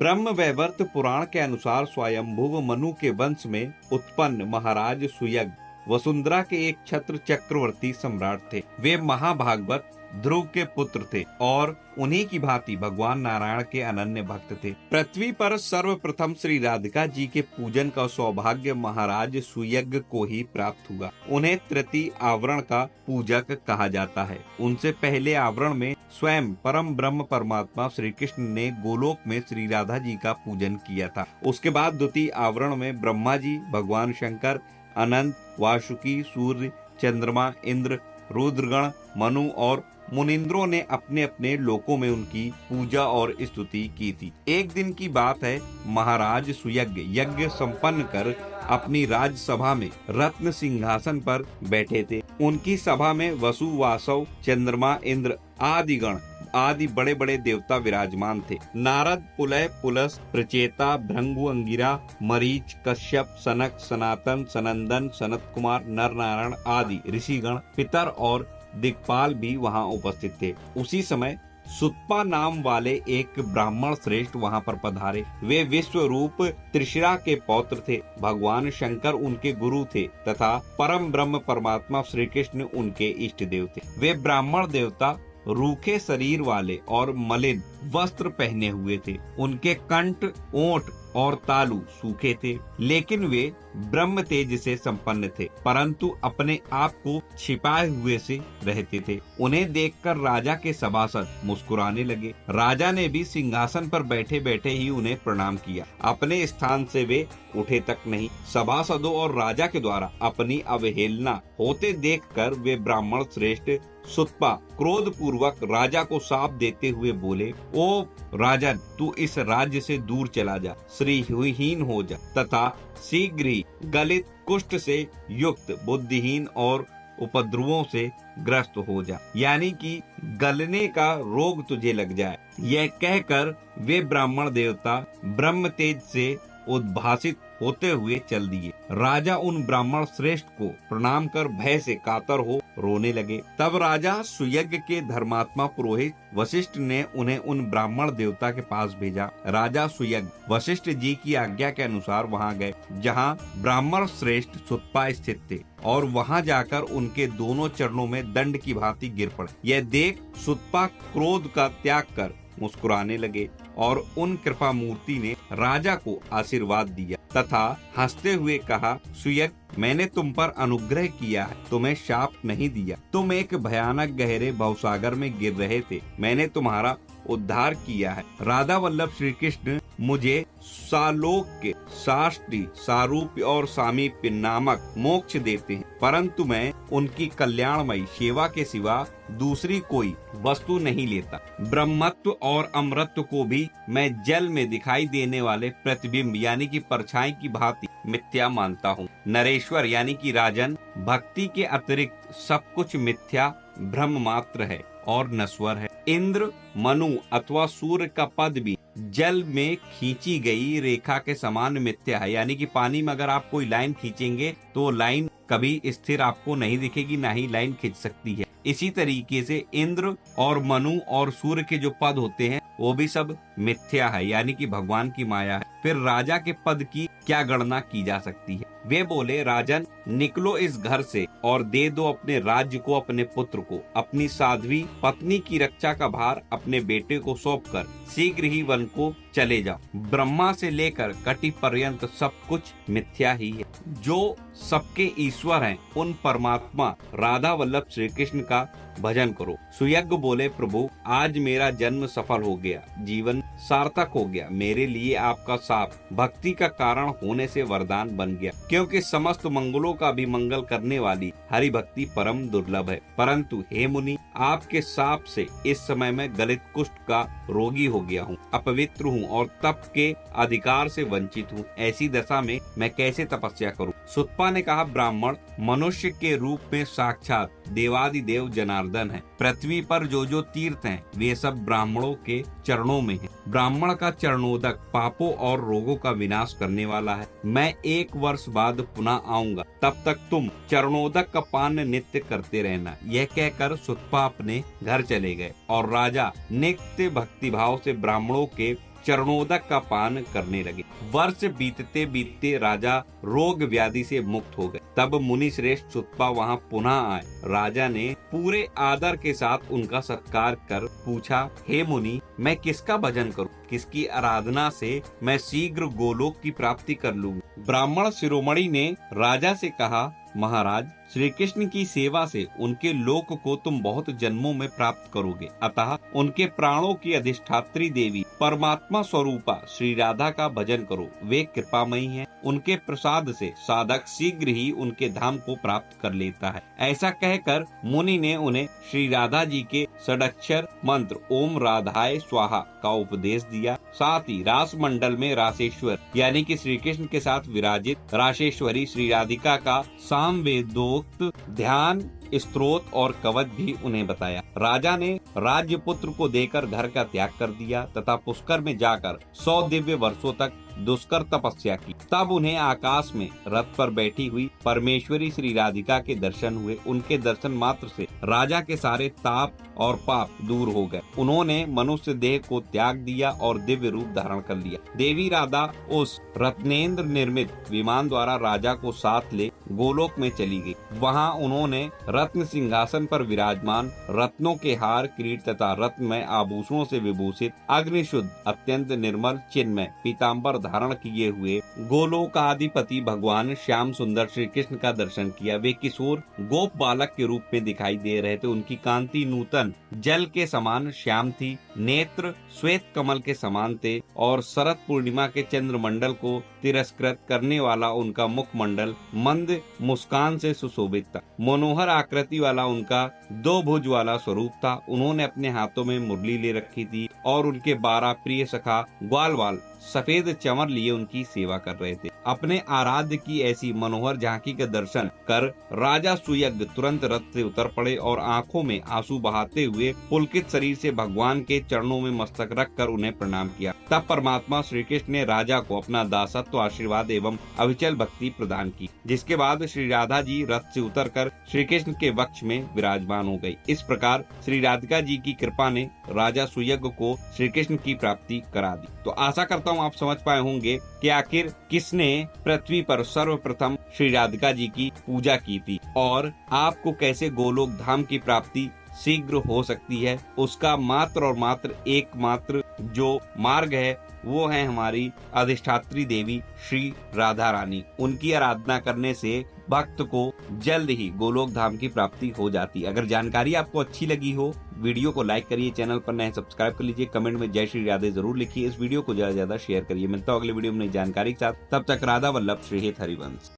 ब्रह्म वैवर्त पुराण के अनुसार स्वयंभुव मनु के वंश में उत्पन्न महाराज सुयज्ञ वसुंधरा के एक छत्र चक्रवर्ती सम्राट थे। वे महाभागवत ध्रुव के पुत्र थे और उन्हीं की भांति भगवान नारायण के अनन्य भक्त थे। पृथ्वी पर सर्वप्रथम श्री राधिका जी के पूजन का सौभाग्य महाराज सुयज्ञ को ही प्राप्त हुआ। उन्हें तृतीय आवरण का पूजक कहा जाता है। उनसे पहले आवरण में स्वयं परम ब्रह्म परमात्मा श्री कृष्ण ने गोलोक में श्री राधा जी का पूजन किया था। उसके बाद द्वितीय आवरण में ब्रह्मा जी, भगवान शंकर, अनंत, वासुकी, सूर्य, चंद्रमा, इंद्र, रुद्रगण, मनु और मुनिंद्रों ने अपने अपने लोकों में उनकी पूजा और स्तुति की थी। एक दिन की बात है, महाराज सुयज्ञ यज्ञ संपन्न कर अपनी राजसभा में रत्न सिंहासन पर बैठे थे। उनकी सभा में वसु, वासव, चंद्रमा, इंद्र आदि गण आदि बड़े बड़े देवता विराजमान थे। नारद, पुलय, पुलस, प्रचेता, भृंगु, अंगिरा, मरीच, कश्यप, सनक, सनातन, सनंदन, सनत कुमार, नर नारायण आदि ऋषिगण, पितर और दिक्पाल भी वहां उपस्थित थे। उसी समय सुतपा नाम वाले एक ब्राह्मण श्रेष्ठ वहां पर पधारे। वे विश्व रूप त्रिशिरा के पौत्र थे। भगवान शंकर उनके गुरु थे तथा परम ब्रह्म परमात्मा श्री कृष्ण उनके इष्ट देव थे। वे ब्राह्मण देवता रूखे शरीर वाले और मलिन वस्त्र पहने हुए थे। उनके कंठ, ओंठ और तालु सूखे थे, लेकिन वे ब्रह्म तेज से संपन्न थे, परंतु अपने आप को छिपाए हुए से रहते थे। उन्हें देखकर राजा के सभासद मुस्कुराने लगे। राजा ने भी सिंहासन पर बैठे बैठे ही उन्हें प्रणाम किया। अपने स्थान से वे उठे तक नहीं। सभासदों और राजा के द्वारा अपनी अवहेलना होते देखकर वे ब्राह्मण श्रेष्ठ सुतपा क्रोध पूर्वक राजा को शाप देते हुए बोले, ओ राजन, तू इस राज्य से दूर चला जा, श्रीहीन हो जा तथा शीघ्र ही गलित, कुष्ठ से युक्त, बुद्धिहीन और उपद्रवों से ग्रस्त हो जा, यानी कि गलने का रोग तुझे लग जाए। यह कहकर वे ब्राह्मण देवता ब्रह्म तेज से उद्भासित होते हुए चल दिए। राजा उन ब्राह्मण श्रेष्ठ को प्रणाम कर भय से कातर हो रोने लगे। तब राजा सुयज्ञ के धर्मात्मा पुरोहित वशिष्ठ ने उन्हें उन ब्राह्मण देवता के पास भेजा। राजा सुयज्ञ वशिष्ठ जी की आज्ञा के अनुसार वहां गए, जहां ब्राह्मण श्रेष्ठ सुतपा स्थित थे, और वहां जाकर उनके दोनों चरणों में दंड की भांति गिर पड़े। यह देख सुतपा क्रोध का त्याग कर मुस्कुराने लगे और उन कृपा मूर्ति ने राजा को आशीर्वाद दिया तथा हंसते हुए कहा, सुयज्ञ, मैंने तुम पर अनुग्रह किया है, तुम्हें शाप नहीं दिया। तुम एक भयानक गहरे भवसागर में गिर रहे थे, मैंने तुम्हारा उद्धार किया है। राधा वल्लभ श्री कृष्ण मुझे सालोक के साष्टी, सारूप्य और सामीप्य नामक मोक्ष देते हैं, परंतु मैं उनकी कल्याणमयी सेवा के सिवा दूसरी कोई वस्तु नहीं लेता। ब्रह्मत्व और अमरत्व को भी मैं जल में दिखाई देने वाले प्रतिबिंब यानी कि परछाई की भांति मिथ्या मानता हूँ। नरेश्वर यानी कि राजन, भक्ति के अतिरिक्त सब कुछ मिथ्या भ्रम मात्र है और नश्वर है। इंद्र, मनु अथवा सूर्य का पद भी जल में खींची गई रेखा के समान मिथ्या है, यानी कि पानी में अगर आप कोई लाइन खींचेंगे तो लाइन कभी स्थिर आपको नहीं दिखेगी, ना ही लाइन खींच सकती है। इसी तरीके से इंद्र और मनु और सूर्य के जो पद होते हैं वो भी सब मिथ्या है, यानी कि भगवान की माया है। फिर राजा के पद की क्या गणना की जा सकती है। वे बोले, राजन, निकलो इस घर से और दे दो अपने राज्य को अपने पुत्र को। अपनी साध्वी पत्नी की रक्षा का भार अपने बेटे को सौंपकर शीघ्र ही वन को चले जाओ। ब्रह्मा से लेकर कटि पर्यंत सब कुछ मिथ्या ही है। जो सबके ईश्वर हैं, उन परमात्मा राधा वल्लभ श्री कृष्ण का भजन करो। सुयज्ञ बोले, प्रभु, आज मेरा जन्म सफल हो गया, जीवन सार्थक हो गया। मेरे लिए आपका शाप भक्ति का कारण होने से वरदान बन गया, क्योंकि समस्त मंगलों का भी मंगल करने वाली हरि भक्ति परम दुर्लभ है। परंतु हे मुनि, आपके शाप से इस समय मैं गलित कुष्ठ का रोगी हो गया हूँ, अपवित्र हूँ और तप के अधिकार से वंचित हूँ। ऐसी दशा में मैं कैसे तपस्या करूँ? सुतपा ने कहा, ब्राह्मण मनुष्य के रूप में साक्षात देवादिदेव जनार्दन है। पृथ्वी पर जो जो तीर्थ हैं वे सब ब्राह्मणों के चरणों में हैं। ब्राह्मण का चरणोदक पापों और रोगों का विनाश करने वाला है। मैं 1 वर्ष बाद पुनः आऊंगा, तब तक तुम चरणोदक का पान नित्य करते रहना। यह कहकर सुतपा अपने घर चले गए और राजा नित्य भक्ति भाव से ब्राह्मणों के चरणोदक का पान करने लगे। वर्ष बीतते बीतते राजा रोग व्याधि से मुक्त हो गए। तब मुनि श्रेष्ठ सुतपा वहां पुनः आए। राजा ने पूरे आदर के साथ उनका सत्कार कर पूछा, हे मुनि, मैं किसका भजन करूं? किसकी आराधना से मैं शीघ्र गोलोक की प्राप्ति कर लूंगा? ब्राह्मण शिरोमणि ने राजा से कहा, महाराज, श्री कृष्ण की सेवा से उनके लोक को तुम बहुत जन्मों में प्राप्त करोगे। अतः उनके प्राणों की अधिष्ठात्री देवी परमात्मा स्वरूपा श्री राधा का भजन करो। वे कृपामयी हैं। उनके प्रसाद से साधक शीघ्र ही उनके धाम को प्राप्त कर लेता है। ऐसा कहकर मुनि ने उन्हें श्री राधा जी के षडक्षर मंत्र ओम राधाय स्वाहा का उपदेश दिया। साथ ही रास मंडल में रासेश्वर यानी कि श्री कृष्ण के साथ विराजित रासेश्वरी श्री राधिका का सामवेदोक्त ध्यान, स्तोत्र और कवच भी उन्हें बताया। राजा ने राज्यपुत्र को देकर घर का त्याग कर दिया तथा पुष्कर में जाकर 100 दिव्य वर्षों तक दुष्कर तपस्या की। तब उन्हें आकाश में रथ पर बैठी हुई परमेश्वरी श्री राधिका के दर्शन हुए। उनके दर्शन मात्र से राजा के सारे ताप और पाप दूर हो गए। उन्होंने मनुष्य देह को त्याग दिया और दिव्य रूप धारण कर लिया। देवी राधा उस रत्नेंद्र निर्मित विमान द्वारा राजा को साथ ले गोलोक में चली गई। वहां उन्होंने रत्न सिंहासन पर विराजमान रत्नों के हार, किरीट तथा रत्नमय आभूषणों से विभूषित अग्निशुद्ध अत्यंत निर्मल चिन्मय पीताम्बर धारण किए हुए गोलोकाधिपति भगवान श्याम सुंदर श्री कृष्ण का दर्शन किया। वे किशोर गोप बालक के रूप में दिखाई दे रहे थे। उनकी कांति नूतन जल के समान श्याम थी। नेत्र श्वेत कमल के समान थे और शरद पूर्णिमा के चंद्रमंडल को तिरस्कृत करने वाला उनका मुखमंडल मंद मुस्कान से सुशोभित था। मनोहर आकृति वाला उनका 2 भुज वाला स्वरूप था। उन्होंने अपने हाथों में मुरली ले रखी थी और उनके 12 प्रिय सखा ग्वालवाल सफेद चमर लिए उनकी सेवा कर रहे थे। अपने आराध्य की ऐसी मनोहर झांकी के दर्शन कर राजा सुयज्ञ तुरंत रथ से उतर पड़े और आंखों में आंसू बहाते हुए पुलकित शरीर से भगवान के चरणों में मस्तक रखकर उन्हें प्रणाम किया। तब परमात्मा श्री कृष्ण ने राजा को अपना दासत्व, आशीर्वाद एवं अविचल भक्ति प्रदान की, जिसके बाद श्री राधा जी रथ से उतरकर श्री कृष्ण के वक्ष में विराजमान हो गई। इस प्रकार श्री राधिका जी की कृपा ने राजा सुयज्ञ को श्री कृष्ण की प्राप्ति करा दी। तो आशा करता हूँ आप समझ पाए होंगे कि आखिर किसने पृथ्वी पर सर्वप्रथम श्री राधिका जी की पूजा की थी और आपको कैसे गोलोक धाम की प्राप्ति शीघ्र हो सकती है। उसका मात्र और मात्र एकमात्र जो मार्ग है वो है हमारी अधिष्ठात्री देवी श्री राधा रानी। उनकी आराधना करने से भक्त को जल्द ही गोलोक धाम की प्राप्ति हो जाती है। अगर जानकारी आपको अच्छी लगी हो, वीडियो को लाइक करिए, चैनल पर नए सब्सक्राइब कर लीजिए, कमेंट में जय श्री राधे जरूर लिखिए। इस वीडियो को ज्यादा से ज्यादा शेयर करिए। मिलता हूं अगले वीडियो में नई जानकारी के साथ। तब तक राधा वल्लभ श्री हरिवंश।